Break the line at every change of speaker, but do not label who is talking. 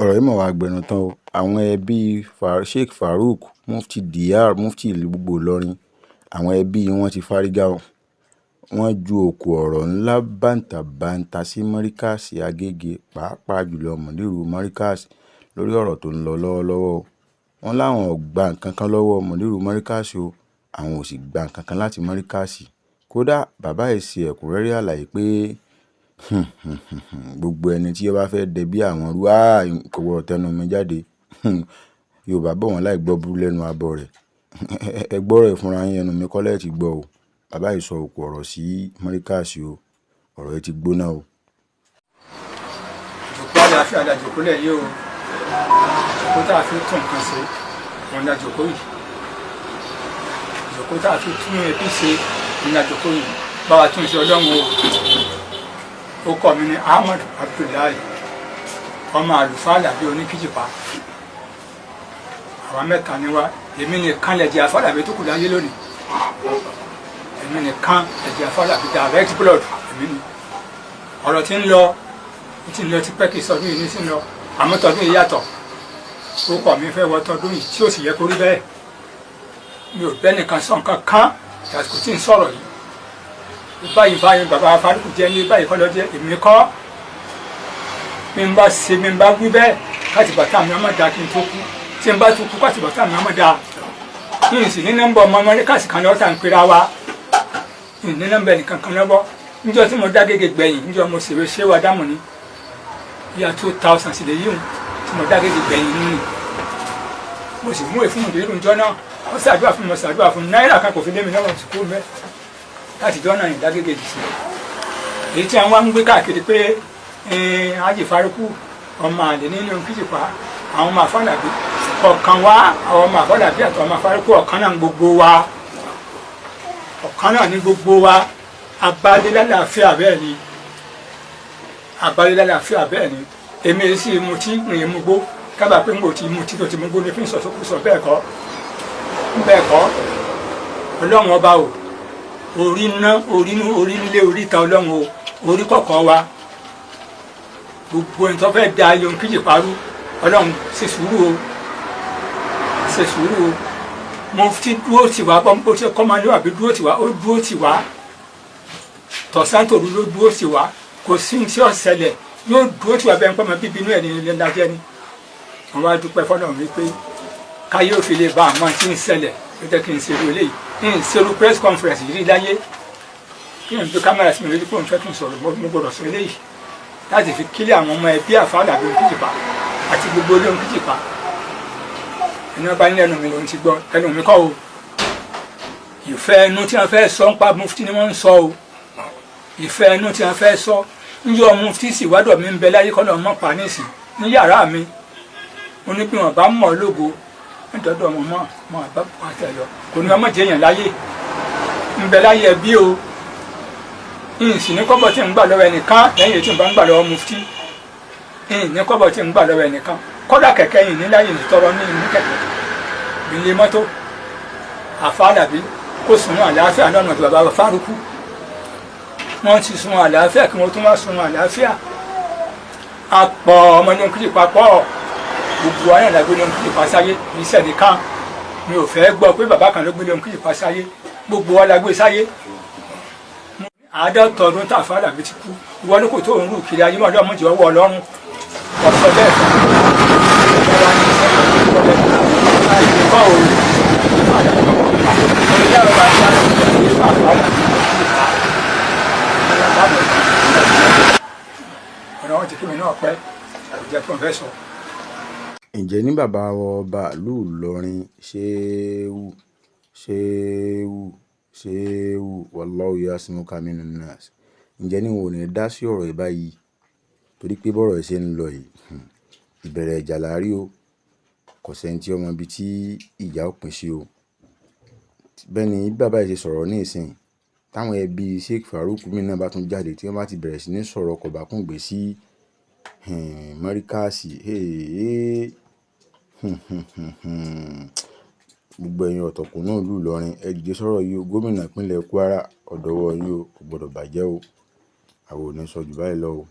ọ̀rọ̀ yìí mọ̀ wá gbẹnu tán o. Àwọn ẹbí Sheikh Farouk, Mufti Diyar, Mufti ìlú gbogbo Ìlọrin, àwọn ẹbí wọn ti fárígá o. Wọ́n ju òkò ọ̀rọ̀ ńlá bàǹtàbanta sí Mọ́ríkàsì Agége, pàápàá jùlọ Mùdírù Mọ́ríkàsì lórí ọ̀rọ̀ tó ń lọ lọ́wọ́lọ́wọ́ o. Wọ́n láwọn ò gba nǹkan kan lọ́wọ́ Mùdírù Mọ́ríkàsì o, àwọn ò sì gba nǹkan kan láti Mọ́ríkàsì. Kódà bàbá yìí ṣe ẹ̀kúnrẹ́rẹ́ àlàyé pé gbogbo ẹni tí ó bá fẹ́ dẹbí àwọn rú kò gbọdọ̀ tẹnu mi jáde. Yorùbá bọ̀ wọ́n láì gbọ́ burú lẹ́nu abọ́ rẹ̀. Ẹ gbọ́rọ̀ ẹ̀ fúnra yín, ẹnu mi kọ́lẹ̀ ti gbọ́ o. Bàbá yìí sọ òkú ọ̀rọ̀ sí Mọ́ríkàsì o, ọ̀rọ̀ yìí ti gbóná o.
Ìjòkó àlàáfíà àdàjòkó lẹ̀ yìí o. Ìjòkó tá a fi tún nǹkan ṣe òun àdàjòkó yìí. Ìjòkó tá a fi tún ẹbí ṣe òun àdàjòkó yìí. Báwa tún ṣe ọlọ́run o. Ó kọ́ mi ní Ahmad Abdullahi, ọmọ àlùfáà Àlàbí Oníkìjìpá. Àwa mẹ́ta ni wá. Èmi nìkan lẹ̀jẹ̀ Àfáà Àlàbí tó kù láyé lónìí. Èmi nìkan lẹ̀jẹ̀ Àfáà Àlàbí direct blood. Èmi ni. Ọ̀rọ̀ tí ń lọ ti pẹ́ kí sọdún yìí ní sí ń lọ. Àmọ́ tọdún yìí yàtọ̀. Ó kọ́ mi fẹ́ wọ tọdún yìí tí ó sì yẹ kó rí bẹ́ẹ̀. Mi ò bẹ́ nìkan sọ nǹkan kan àsìkò tí ń sọ̀rọ̀ yìí. Báyìí bàbá Farouk jẹ́ ní báyìí kọ́ lọ jẹ́ èmi kọ́. Mi ń bá ṣe mi ń bá wí bẹ́ẹ̀ káti bàtà mi ọmọ da kí n tó kú. Tí n bá tó kú káti bàtà mi ọmọ da. Kí n sì ní nọ́mbà ọmọ Mọ́ríkàsì kan lọ́tà ń pera wa. Kí n ní nọ́mbà ẹnìkan kan lọ́wọ́. Níjọ́ tí mo dá Agége gbẹ̀yìn, níjọ́ mo ṣèwé ṣé wa dámù ní. Ìyá 2000 sì lè yíhun tí mo dá Agége gbẹ̀yìn nínú. Mo sì mú èfún ìdílé ìjọ náà. Ó ṣàdúrà fún mi, mo ṣàdúrà fún náírà kan kò fi lé mi lọ́wọ́ ti kú mẹ́. Láti jọ́nà yìí Agége jì sí. Èyí tí àwọn ń gbé káàkiri pé Hájì Farouk ọmọ àlè nínú Kìjìpá, àwọn ọmọ Àfáà Àlàbí ọ̀kan wá, àwọn ọmọ Àfáà Àlàbí àti ọmọ Farouk ọ̀kan náà gbogbo wa. Ọ̀kan náà ní gbogbo wa. Abálélálàáfíà bẹ́ẹ̀ ni. Abálélálàáfíà bẹ́ẹ̀ ni. Èmi sì mutí rìn mú gbó. Kábà pé mo ti mutí tó ti mú gbó ní fi ń sọ̀sọ́kùsọ bẹ́ẹ̀ kọ́. Bẹ́ẹ̀ kọ́. Ọlọ́run ọba o. Orí nílé oríta ọlọ́run o. Orí kọ̀ọ̀kan wa. Gbogbo ẹni tó fẹ́ da Yomi Kìjìpá rú, ọlọ́run ṣe sùúrù o. Ṣe sùúrù o. Mufti dúró tì wá bó ṣe kọ́ máa ní àbí dúró tì wá, ó dúró tì wá. Tọ̀sán tòru ló dúró tì wá. Kò sí ní tí ó ṣẹlẹ̀, yóò dúró tì wá bẹ́ẹ̀ ń pọ́ mọ́ bíbí inú ẹ̀ ní ilé ńlá jẹ́ ni. Wọ́n wá dúpẹ́ fọ́lọ́run wípé káyé òfin lè bá àmọ́ tí ń ṣẹlẹ̀ ló jẹ́ kí n ṣerú eléyìí. Kí n ṣerú press conference yìí rí láyé. Kí n gbé kámẹ́rà sí mi lórí pé òun fẹ́ kí n sọ̀rọ̀ mo gbọ́dọ̀ sọ eléyìí. Láti fi kílẹ̀ àwọn ọmọ ẹbí Àfáà Àlàbí Oníkìjìpá àti gbogbo ilé Oníkìjìpá. Ẹni wọ́n bá ní ẹnu mi lòun ti gbọ́, ẹnu mi kọ́ o. Ìfẹ́ ẹnu tí wọ́n fẹ́ sọ ń pa Mufti ni wọ́n ń sọ o. Ìfẹ́ ẹnu tí wọ́n fẹ́ sọ ń yọ Mufti sì wádọ̀ mi ń bẹ láyé kọ́ lọ́ọ́ mọ́ pa nísìn ní yàrá mi. Mo ní bí wọ́n bá mọ̀ lógo nítorí ọmọ mọ́ àbá pàtẹ lọ. Kò ní ọmọ jẹ́yàn láyé. Ń bẹ láyé ẹbí o. Ìsìn ní kọ́bọ̀ tí ń gbà lọ́wọ́ ẹnìkan lẹ́yìn èyí tí ń bá ń gbà lọ́wọ́ Mufti. Ìyìn ní kọ́bọ̀ tí ń gbà lọ́wọ́ ẹnìkan. Kọ́dà kẹ̀kẹ́ yìí ní láyé ìtọrọ ní ìlú kẹ̀kẹ́. Ilé mọ́tò Àfáà Àlàbí kó sùn àlàáfíà lọ́nà tí bàbá Farouk. Wọ́n ti sun àlàáfíà kí wọ́n tún wá sun àlàáfíà. Apọ̀ ọmọ Yomi Kìjìpá pọ̀. Gbogbo ayé àlàgbé Yomi Kìjìpá sáyé iṣẹ́ nìkan. Mi ò fẹ́ gbọ́ pé bàbá kan ló gbé Yomi Kìjìpá sáyé. Gbogbo wa la gbé sáyé. 50 ọdún tá Àfáà Àlàbí ti kú. Ìwọ ló kò tó ń rú kiri ayé mọ́ ọdún ọmọdé ọwọ́ ọlọ́run. Ọ̀sọ̀ bẹ́ẹ̀ fún mi. Ọ̀rọ̀ wa ní iṣẹ́ ìkọ́lẹ̀. Àìkọ́ òru. Orí ẹ̀rọ bá ṣe àṣìṣe ìlú Àfáà Àlàbí Oníkìjìpá. Ọ̀nà wọn ti kí mi náà pẹ́. Kò jẹ́ fún ọ̀fẹ́ sọ.
Ǹjẹ́ ní bàbá ọba ìlú Ìlọrin Ṣéhù Wallahu Ya'simuka Minan Nas, ǹjẹ́ ní wọn ò ní dá sí ọ̀rọ̀ yìí báyìí? Torí pé bọ́rọ̀ ẹ̀ ṣe ń lọ yìí, ìbẹ̀rẹ̀ ìjà láàrí o. Kò sẹ́ni tí ọmọ ibi tí ìjà ó pín sí o. Bẹ́ẹ̀ ni bàbá yìí ṣe sọ̀rọ̀ ní ìsìn, táwọn ẹbí Sheikh Farouk mi náà bá tún jáde tí wọ́n bá ti bẹ̀rẹ̀ sí ní sọ̀rọ̀ kọ̀bákùngbé sí Mọ́ríkàsì. Gbogbo ẹ̀yin ọ̀tọ̀kùn náà ìlú Ìlọrin, ẹ dìde sọ̀rọ̀ yìí o. Gómìnà ìpínlẹ̀ Kwara, ọ̀dọ́wọ́ yìí o, kò gbọdọ̀ bàjẹ́ o. Àwọn ò ní sọ jù báyìí lọ o.